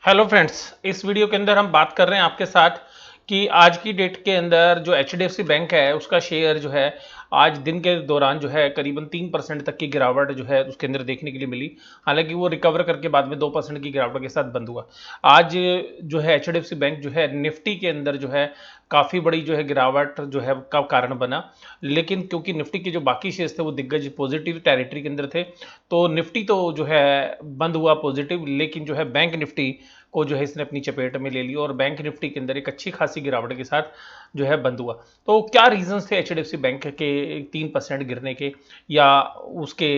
Hello friends, इस video के अंदर हम बात कर रहे हैं आपके साथ कि आज की डेट के अंदर जो एचडीएफसी बैंक है उसका शेयर जो है आज दिन के दौरान जो है करीबन 3% तक की गिरावट जो है उसके अंदर देखने के लिए मिली। हालांकि वो रिकवर करके बाद में 2% की गिरावट के साथ बंद हुआ। आज जो है एचडीएफसी बैंक जो है निफ्टी के अंदर जो है काफ़ी बड़ी जो है गिरावट जो है का कारण बना। लेकिन क्योंकि निफ्टी के जो बाकी शेयर्स थे वो दिग्गज पॉजिटिव टेरिटरी के अंदर थे, तो निफ्टी तो जो है बंद हुआ पॉजिटिव, लेकिन जो है बैंक निफ्टी को जो है इसने अपनी चपेट में ले लिया और बैंक निफ्टी के अंदर एक अच्छी खासी गिरावट के साथ जो है बंद हुआ। तो क्या रीजंस थे एचडीएफसी बैंक के 3% गिरने के, या उसके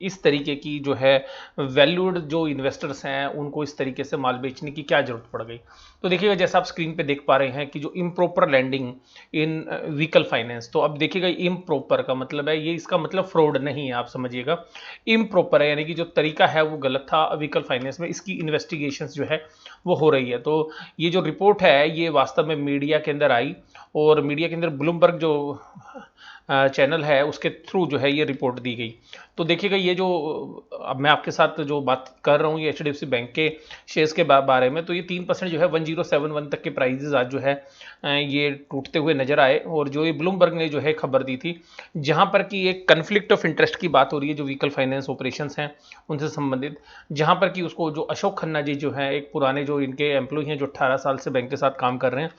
इस तरीके की जो है वैल्यूड जो इन्वेस्टर्स हैं उनको इस तरीके से माल बेचने की क्या जरूरत पड़ गई? तो देखिएगा, जैसा आप स्क्रीन पे देख पा रहे हैं कि जो improper lending in vehicle finance, तो अब देखिएगा इम्प्रॉपर का मतलब है, ये इसका मतलब फ्रॉड नहीं है, आप समझिएगा। इम्प्रॉपर है यानी कि जो तरीका है वो गलत था व्हीकल फाइनेंस में, इसकी इन्वेस्टिगेशन जो है वो हो रही है। तो ये जो रिपोर्ट है ये वास्तव में मीडिया के अंदर आई, और मीडिया के अंदर ब्लूमबर्ग जो चैनल है उसके थ्रू जो है ये रिपोर्ट दी गई। तो देखिएगा, ये जो अब मैं आपके साथ जो बात कर रहा हूँ ये एचडीएफसी बैंक के शेयर्स के बारे में, तो ये 3% जो है 1071 तक के प्राइजेज आज जो है ये टूटते हुए नजर आए। और जो ये ब्लूमबर्ग ने जो है खबर दी थी, जहां पर कि एक कन्फ्लिक्ट ऑफ इंटरेस्ट की बात हो रही है जो व्हीकल फाइनेंस ऑपरेशंस हैं उनसे संबंधित, जहां पर कि उसको जो अशोक खन्ना जी जो है एक पुराने जो इनके एम्प्लॉय हैं जो 18 साल से बैंक के साथ काम कर रहे हैं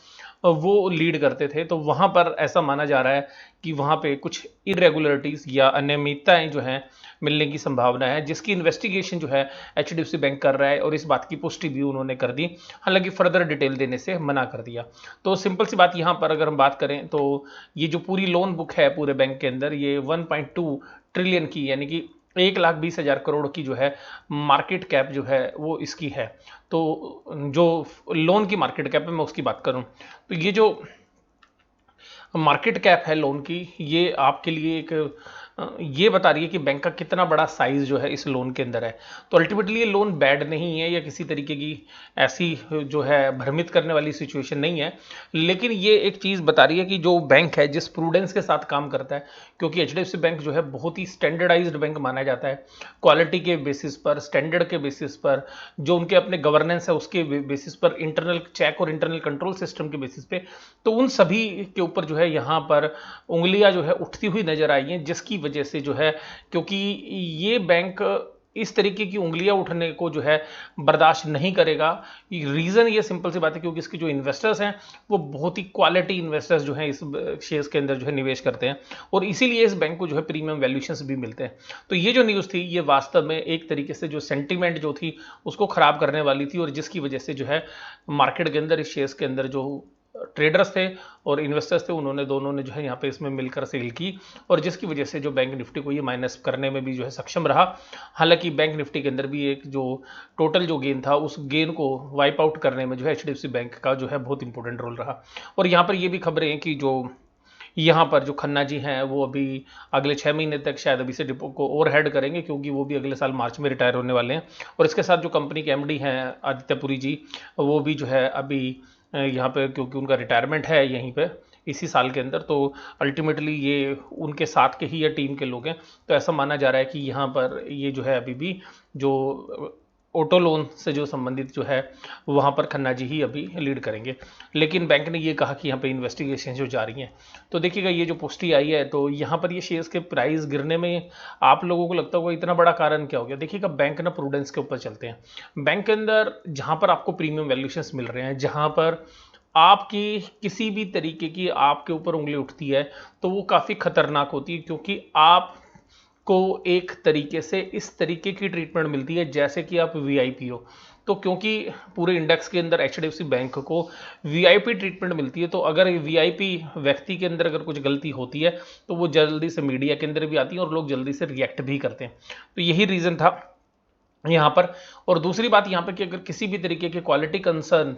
वो लीड करते थे। तो वहां पर ऐसा माना जा रहा है कि वहां पे कुछ इरेगुलरिटीज या अनियमितताएं जो हैं मिलने की संभावना है, जिसकी इन्वेस्टिगेशन जो है एचडीएफसी बैंक कर रहा है, और इस बात की पुष्टि भी उन्होंने कर दी। हालांकि फर्दर डिटेल देने से मना कर दिया। तो सिंपल सी बात, यहाँ पर अगर हम बात करें तो ये जो पूरी लोन बुक है पूरे बैंक के अंदर ये 1.2 ट्रिलियन की, यानी कि 1,20,000 करोड़ की जो है मार्केट कैप जो है वो इसकी है। तो जो लोन की मार्केट कैप है मैं उसकी बात करूं, तो ये जो मार्केट कैप है लोन की, ये आपके लिए एक ये बता रही है कि बैंक का कितना बड़ा साइज जो है इस लोन के अंदर है। तो अल्टीमेटली ये लोन बैड नहीं है या किसी तरीके की ऐसी जो है भ्रमित करने वाली सिचुएशन नहीं है, लेकिन ये एक चीज़ बता रही है कि जो बैंक है जिस प्रूडेंस के साथ काम करता है, क्योंकि एचडीएफसी बैंक जो है बहुत ही स्टैंडर्डाइज्ड बैंक माना जाता है, क्वालिटी के बेसिस पर, स्टैंडर्ड के बेसिस पर, जो उनके अपने गवर्नेंस है उसके बेसिस पर, इंटरनल चेक और इंटरनल कंट्रोल सिस्टम के बेसिस पे, तो उन सभी के ऊपर जो है यहाँ पर उंगलियां जो है उठती हुई नजर आई हैं, जिसकी वजह से जो है, क्योंकि ये बैंक इस तरीके की उंगलियां उठने को जो है बर्दाश्त नहीं करेगा। रीजन ये सिंपल सी बात है, क्योंकि इसके जो इन्वेस्टर्स हैं वो बहुत ही क्वालिटी इन्वेस्टर्स जो हैं इस शेयर्स के अंदर जो है निवेश करते हैं, और इसीलिए इस बैंक को जो है प्रीमियम वैल्यूएशंस भी मिलते हैं। तो ये जो न्यूज़ थी ये वास्तव में एक तरीके से जो सेंटीमेंट जो थी उसको खराब करने वाली थी, और जिसकी वजह से जो है मार्केट के अंदर इस शेयर्स के अंदर जो ट्रेडर्स थे और इन्वेस्टर्स थे उन्होंने दोनों ने जो है यहाँ पे इसमें मिलकर सेल की, और जिसकी वजह से जो बैंक निफ्टी को ये माइनस करने में भी जो है सक्षम रहा। हालांकि बैंक निफ्टी के अंदर भी एक जो टोटल जो गेन था उस गेन को वाइप आउट करने में जो है एचडीएफसी बैंक का जो है बहुत इंपॉर्टेंट रोल रहा। और यहाँ पर ये भी खबरें हैं कि जो यहाँ पर जो खन्ना जी हैं वो अभी अगले 6 महीने तक शायद अभी से डिपो को और हेड करेंगे, क्योंकि वो भी अगले साल मार्च में रिटायर होने वाले हैं। और इसके साथ जो कंपनी के एमडी हैं आदित्यपुरी जी, वो भी जो है अभी यहाँ पे, क्योंकि उनका रिटायरमेंट है यहीं पे इसी साल के अंदर, तो अल्टीमेटली ये उनके साथ के ही या टीम के लोग हैं। तो ऐसा माना जा रहा है कि यहाँ पर ये जो है अभी भी जो ऑटो लोन से जो संबंधित जो है वहाँ पर खन्ना जी ही अभी लीड करेंगे। लेकिन बैंक ने ये कहा कि यहाँ पे इन्वेस्टिगेशन जो जारी हैं। तो देखिएगा, ये जो पुष्टि आई है तो यहाँ पर ये शेयर्स के प्राइस गिरने में आप लोगों को लगता होगा इतना बड़ा कारण क्या हो गया। देखिएगा, बैंक ना प्रूडेंस के ऊपर चलते हैं। बैंक के अंदर जहाँ पर आपको प्रीमियम वैल्यूएशंस मिल रहे हैं, जहाँ पर आपकी किसी भी तरीके की आपके ऊपर उंगली उठती है, तो वो काफ़ी खतरनाक होती है, क्योंकि आप को एक तरीके से इस तरीके की ट्रीटमेंट मिलती है जैसे कि आप वीआईपी हो। तो क्योंकि पूरे इंडेक्स के अंदर एचडीएफसी बैंक को वीआईपी ट्रीटमेंट मिलती है, तो अगर वीआईपी व्यक्ति के अंदर अगर कुछ गलती होती है तो वो जल्दी से मीडिया के अंदर भी आती है और लोग जल्दी से रिएक्ट भी करते हैं। तो यही रीज़न था यहाँ पर। और दूसरी बात यहाँ पर कि अगर किसी भी तरीके के क्वालिटी कंसर्न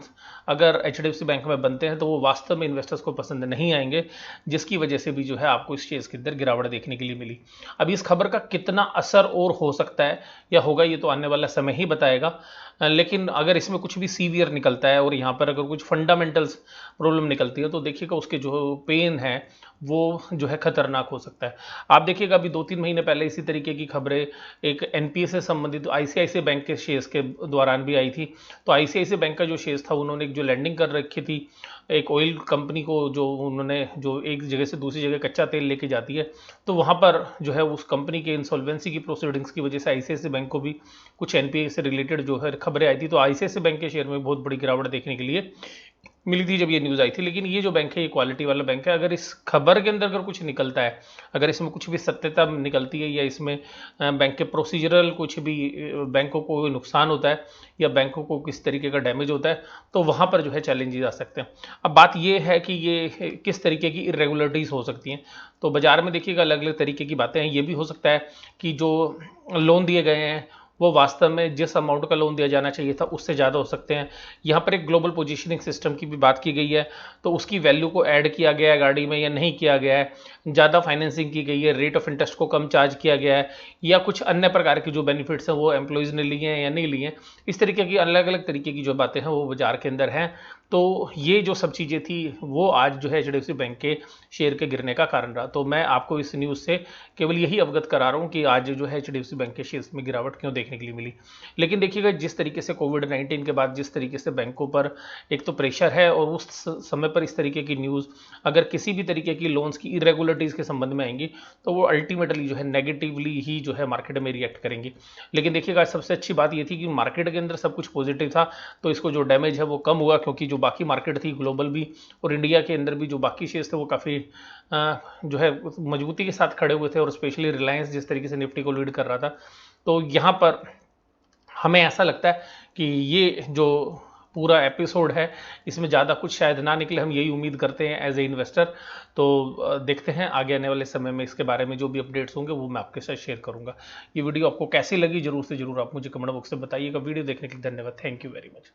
अगर एचडीएफसी बैंक में बनते हैं तो वो वास्तव में इन्वेस्टर्स को पसंद नहीं आएंगे, जिसकी वजह से भी जो है आपको इस शेयर्स के अंदर गिरावट देखने के लिए मिली। अभी इस खबर का कितना असर और हो सकता है या होगा ये तो आने वाला समय ही बताएगा। लेकिन अगर इसमें कुछ भी सीवियर निकलता है और यहाँ पर अगर कुछ फंडामेंटल्स प्रॉब्लम निकलती है तो देखिएगा उसके जो पेन है वो जो है खतरनाक हो सकता है। आप देखिएगा, अभी 2-3 महीने पहले इसी तरीके की खबरें एक एनपीए से संबंधित, आईसीआईसीआई आईसीआईसी बैंक के शेयर्स के दौरान भी आई थी। तो आईसीआईसी बैंक का जो शेयर्स था, उन्होंने एक जो लैंडिंग कर रखी थी एक ऑयल कंपनी को, जो उन्होंने जो एक जगह से दूसरी जगह कच्चा तेल लेके जाती है, तो वहाँ पर जो है उस कंपनी के इंसॉल्वेंसी की प्रोसीडिंग्स की वजह से आईसीआईसी बैंक को भी कुछ एनपीए से रिलेटेड जो है खबरें आई थी। तो आईसीआईसी बैंक के शेयर में बहुत बड़ी गिरावट देखने के लिए मिली थी जब ये न्यूज़ आई थी। लेकिन ये जो बैंक है ये क्वालिटी वाला बैंक है। अगर इस खबर के अंदर अगर कुछ निकलता है, अगर इसमें कुछ भी सत्यता निकलती है, या इसमें बैंक के प्रोसीजरल कुछ भी बैंकों को नुकसान होता है या बैंकों को किस तरीके का डैमेज होता है, तो वहाँ पर जो है चैलेंजेस आ सकते हैं। अब बात ये है कि ये किस तरीके की इरेगुलरिटीज़ हो सकती हैं। तो बाजार में देखिएगा अलग अलग तरीके की बातें हैं। ये भी हो सकता है कि जो लोन दिए गए हैं वो वास्तव में जिस अमाउंट का लोन दिया जाना चाहिए था उससे ज़्यादा हो सकते हैं। यहाँ पर एक ग्लोबल पोजीशनिंग सिस्टम की भी बात की गई है, तो उसकी वैल्यू को ऐड किया गया है गाड़ी में या नहीं किया गया है, ज़्यादा फाइनेंसिंग की गई है, रेट ऑफ इंटरेस्ट को कम चार्ज किया गया है, या कुछ अन्य प्रकार के जो बेनिफिट्स हैं वो एम्प्लॉयज़ ने लिए हैं या नहीं लिए हैं। इस तरीके की अलग अलग तरीके की जो बातें हैं वो बाजार के अंदर हैं। तो ये जो सब चीज़ें थी वो आज जो है एचडीएफसी बैंक के शेयर के गिरने का कारण रहा। तो मैं आपको इस न्यूज़ से केवल यही अवगत करा रहा हूँ कि आज जो है एचडीएफसी बैंक के शेयर्स में गिरावट क्यों देखने के लिए मिली। लेकिन देखिएगा जिस तरीके से कोविड-19 के बाद जिस तरीके से बैंकों पर एक तो प्रेशर है, और उस समय पर इस तरीके की न्यूज़ अगर किसी भी तरीके की लोन्स की इरेगुलरिटीज़ के संबंध में आएंगी, तो वो अल्टीमेटली जो है नेगेटिवली ही जो है मार्केट में रिएक्ट करेंगी। लेकिन देखिएगा सबसे अच्छी बात ये थी कि मार्केट के अंदर सब कुछ पॉजिटिव था, तो इसको जो डैमेज है वो कम हुआ, क्योंकि जो बाकी मार्केट थी ग्लोबल भी और इंडिया के अंदर भी जो बाकी शेयर्स थे वो काफ़ी जो है मजबूती के साथ खड़े हुए थे, और स्पेशली रिलायंस जिस तरीके से निफ्टी को लीड कर रहा था। तो यहाँ पर हमें ऐसा लगता है कि ये जो पूरा एपिसोड है इसमें ज़्यादा कुछ शायद ना निकले, हम यही उम्मीद करते हैं एज ए इन्वेस्टर। तो देखते हैं आगे आने वाले समय में इसके बारे में जो भी अपडेट्स होंगे वो मैं आपके साथ शेयर करूंगा। ये वीडियो आपको कैसी लगी जरूर से जरूर आप मुझे कमेंट बॉक्स में बताइएगा। वीडियो देखने के लिए धन्यवाद। Thank you very much.